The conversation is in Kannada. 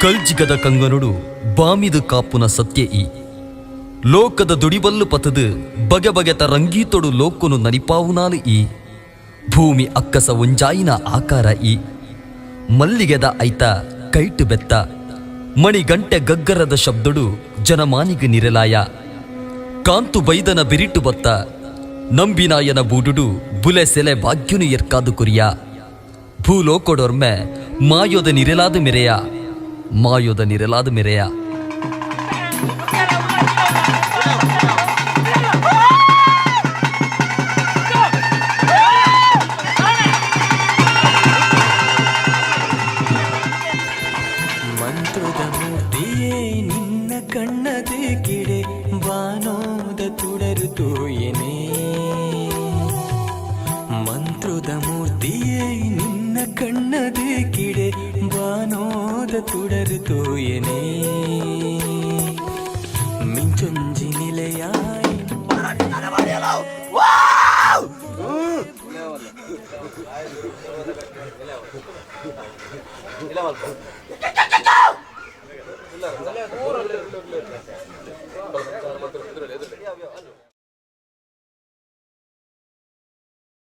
ಕಲ್ಜಿಗದ ಕಂಗನುಡು ಬಾಮಿದು ಕಾಪುನ ಸತ್ಯ ಈ ಲೋಕದ ದುಡಿಬಲ್ಲು ಪತದು ಬಗೆ ಬಗೆತ ರಂಗೀತೊಡು ಲೋಕನು ನನಿಪಾವುನಾಲು ಈ ಭೂಮಿ ಅಕ್ಕಸ ಒಂಜಾಯಿನ ಆಕಾರ ಈ ಮಲ್ಲಿಗೆದ ಐತ ಕೈಟು ಬೆತ್ತ ಮಣಿಗಂಟೆ ಗಗ್ಗರದ ಶಬ್ದಡು ಜನಮಾನಿಗೆ ನಿರಲಾಯ ಕಾಂತು ಬೈದನ ಬಿರಿಟು ಬತ್ತ ನಂಬಿನಾಯನ ಬೂಡುಡು ಬುಲೆ ಸೆಲೆ ಭಾಗ್ಯನು ಎರ್ಕಾದು ಕುರಿಯ ಭೂಲೋಕೊಡೊರ್ಮೆ ಮಾಯೋದ ನಿರಲಾದ ಮೆರೆಯ ಮಾಯೋದ ನಿರಲಾದ ಮೆರೆಯ ಮಂತ್ರದ ಮೂರ್ತಿಯೇ ನಿನ್ನ ಕಣ್ಣದೆ ಕಿಡೆ ಬಾನೋದ ತುಡರು ತೋಯನೆ ಮಂತ್ರದ ಮೂರ್ತಿಯೇ ನಿನ್ನ ಕಣ್ಣದೆ ಕಿಡೆ ಬಾನೋದ ತುಡರು ತೋಯನೆ ಮಿಂಚೊಂಜಿ ನಿಲೆಯಾಯಿ